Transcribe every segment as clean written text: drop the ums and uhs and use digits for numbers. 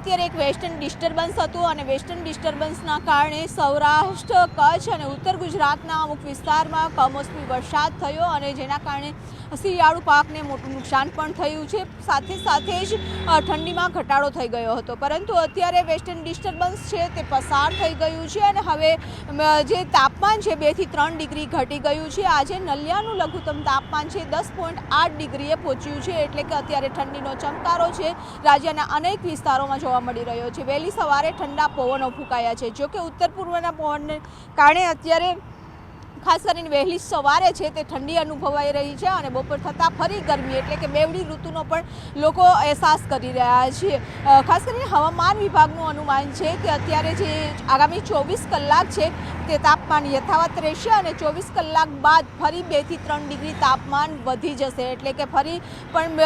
અત્યારે એક western disturbance હતું અને વેસ્ટર્ન ડિસ્ટર્બન્સના કારણે સૌરાષ્ટ્ર, કચ્છ અને ઉત્તર ગુજરાતના અમુક વિસ્તારમાં કમોસમી વરસાદ થયો અને જેના કારણે શિયાળુ પાકને મોટું નુકસાન પણ થયું છે. સાથે જ ઠંડીમાં ઘટાડો થઈ ગયો હતો, પરંતુ અત્યારે વેસ્ટર્ન ડિસ્ટર્બન્સ છે તે પસાર થઈ ગયું છે અને હવે જે તાપમાન છે 2 થી 3 ડિગ્રી ઘટી ગયું છે. આજે નલિયાનું લઘુત્તમ તાપમાન છે 10.8 ડિગ્રીએ પહોંચ્યું છે, એટલે કે અત્યારે ઠંડીનો ચમકારો છે રાજ્યના અનેક વિસ્તારોમાં જોવા મળી રહ્યો છે. વહેલી સવારે ઠંડા પવનો ફૂંકાયા છે, જોકે ઉત્તર પૂર્વના પવનને કારણે અત્યારે ખાસ કરીને વહેલી સવારે છે તે ઠંડી અનુભવાઈ રહી છે અને બપોર થતાં ફરી ગરમી એટલે કે બેવડી ઋતુનો પણ લોકો અહેસાસ કરી રહ્યા છે. ખાસ કરીને હવામાન વિભાગનું અનુમાન છે કે અત્યારે જે આગામી 24 કલાક છે તે તાપમાન યથાવત રહેશે અને 24 કલાક બાદ ફરી 2 થી 3 ડિગ્રી તાપમાન વધી જશે, એટલે કે ફરી પણ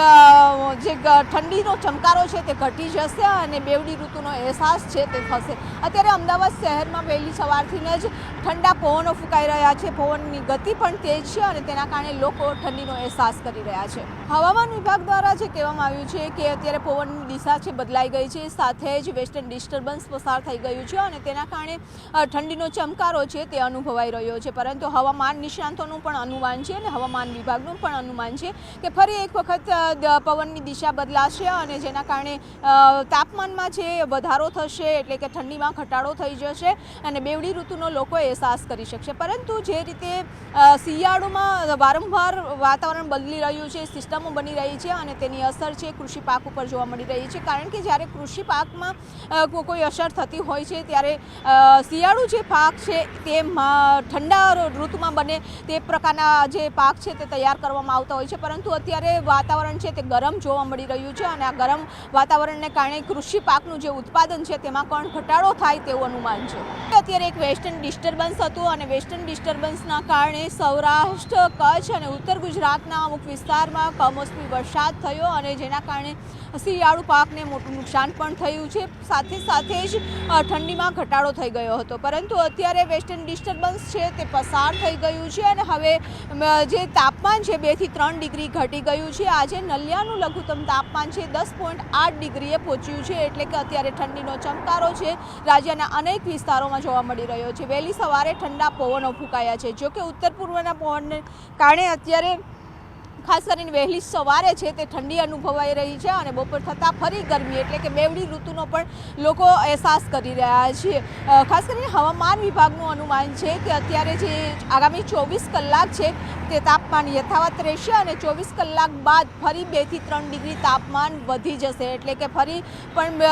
જે ઠંડીનો ચમકારો છે તે ઘટી જશે અને બેવડી ઋતુનો અહેસાસ છે તે થશે. અત્યારે અમદાવાદ શહેરમાં વહેલી સવારથી જ ઠંડા પવનો ફૂંકાઈ રહ્યા છે. પવનની ગતિ પણ તેજ છે અને તેના કારણે લોકો ઠંડીનો અહેસાસ કરી રહ્યા છે. હવામાન વિભાગ દ્વારા જે કહેવામાં આવ્યું છે કે અત્યારે પવનની દિશા છે બદલાઈ ગઈ છે, સાથે જ વેસ્ટર્ન ડિસ્ટર્બન્સ પસાર થઈ ગયું છે અને તેના કારણે ઠંડીનો ચમકારો છે તે અનુભવાઈ રહ્યો છે. પરંતુ હવામાન નિષ્ણાંતોનું પણ અનુમાન છે અને હવામાન વિભાગનું પણ અનુમાન છે કે ફરી એક વખત પવનની દિશા બદલાશે અને જેના કારણે તાપમાનમાં છે વધારો થશે, એટલે કે ઠંડીમાં ઘટાડો થઈ જશે અને બેવડી ઋતુનો લોકો અહેસાસ કરી શકશે. પરંતુ જે રીતે શિયાળુમાં વારંવાર વાતાવરણ બદલી રહ્યું છે, સિસ્ટમો બની રહી છે અને તેની અસર છે કૃષિ પાક ઉપર જોવા મળી રહી છે. કારણ કે જ્યારે કૃષિ પાકમાં કોઈ અસર થતી હોય છે ત્યારે શિયાળુ જે પાક છે તે ઠંડા ઋતુમાં બને તે પ્રકારના જે પાક છે તે તૈયાર કરવામાં આવતા હોય છે. પરંતુ અત્યારે વાતાવરણ છે તે ગરમ જોવા મળી રહ્યું છે અને આ ગરમ વાતાવરણને કારણે કૃષિ પાકનું જે ઉત્પાદન છે તેમાં પણ ઘટાડો થાય તેવું અનુમાન છે. અત્યારે એક વેસ્ટર્ન ડિસ્ટર્બન્સ હતું અને વેસ્ટર્ન ડિસ્ટર્બન્સના કારણે સૌરાષ્ટ્ર, કચ્છ અને ઉત્તર ગુજરાતના અમુક વિસ્તારમાં કમોસમી વરસાદ થયો અને જેના કારણે શિયાળુ પાકને મોટું નુકસાન પણ થયું છે. સાથે જ ઠંડીમાં ઘટાડો થઈ ગયો હતો, પરંતુ અત્યારે વેસ્ટર્ન ડિસ્ટર્બન્સ છે તે પસાર થઈ ગયું છે અને હવે જે તાપમાન છે 2 થી 3 ડિગ્રી ઘટી ગયું છે. આજે નલિયાનું લઘુત્તમ તાપમાન છે 10.8 ડિગ્રીએ પહોંચ્યું છે, એટલે કે અત્યારે ઠંડીનો ચમકારો છે રાજ્યના અનેક વિસ્તારોમાં જોવા મળી રહ્યો છે. વહેલી સવારે ઠંડા પવનો ફૂંકાયા છે, જોકે ઉત્તર પૂર્વના પવનને કારણે અત્યારે ખાસ કરીને વહેલી સવારે છે તે ઠંડી અનુભવાઈ રહી છે અને બપોર થતાં ફરી ગરમી એટલે કે બેવડી ઋતુનો પણ લોકો અહેસાસ કરી રહ્યા છે. ખાસ કરીને હવામાન વિભાગનું અનુમાન છે કે અત્યારે જે આગામી 24 કલાક છે તે તાપમાન યથાવત રહેશે અને 24 કલાક બાદ ફરી 2 થી 3 ડિગ્રી તાપમાન વધી જશે, એટલે કે ફરી પણ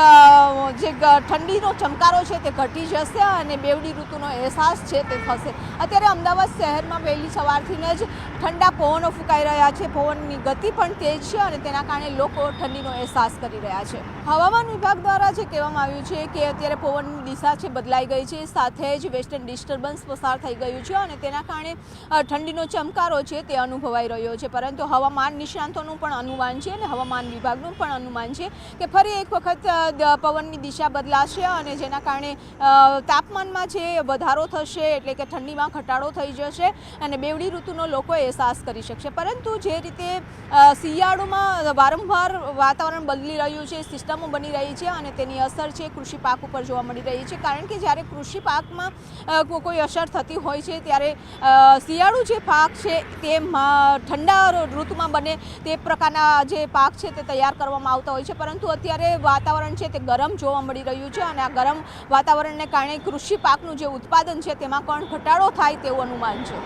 જે ઠંડીનો ચમકારો છે તે ઘટી જશે અને બેવડી ઋતુનો અહેસાસ છે તે થશે. અત્યારે અમદાવાદ શહેરમાં વહેલી સવારથી જ ઠંડા પવનો ફૂંકાઈ રહ્યા છે. પવનની ગતિ પણ તેજ છે અને તેના કારણે લોકો ઠંડીનો અહેસાસ કરી રહ્યા છે. હવામાન વિભાગ દ્વારા જે કહેવામાં આવ્યું છે કે અત્યારે પવનની દિશા છે બદલાઈ ગઈ છે, સાથે જ વેસ્ટર્ન ડિસ્ટર્બન્સ પસાર થઈ ગયું છે અને તેના કારણે ઠંડીનો ચમકારો છે તે અનુભવાઈ રહ્યો છે. પરંતુ હવામાન નિષ્ણાંતોનું પણ અનુમાન છે અને હવામાન વિભાગનું પણ અનુમાન છે કે ફરી એક વખત પવનની દિશા બદલાશે અને જેના કારણે તાપમાનમાં છે વધારો થશે, એટલે કે ઠંડીમાં ઘટાડો થઈ જશે અને બેવડી ઋતુનો લોકો અહેસાસ કરી શકશે. પરંતુ જે રીતે શિયાળુમાં વારંવાર વાતાવરણ બદલી રહ્યું છે, સિસ્ટમો બની રહી છે અને તેની અસર છે કૃષિ પાક ઉપર જોવા મળી રહી છે. કારણ કે જ્યારે કૃષિ પાકમાં કોઈ અસર થતી હોય છે ત્યારે શિયાળુ જે પાક છે તે ઠંડા ઋતુમાં બને તે પ્રકારના જે પાક છે તે તૈયાર કરવામાં આવતા હોય છે. પરંતુ અત્યારે વાતાવરણ છે તે ગરમ જોવા મળી રહ્યું છે અને આ ગરમ વાતાવરણને કારણે કૃષિ પાકનું જે ઉત્પાદન છે તેમાં પણ ઘટાડો થાય તેવું અનુમાન છે.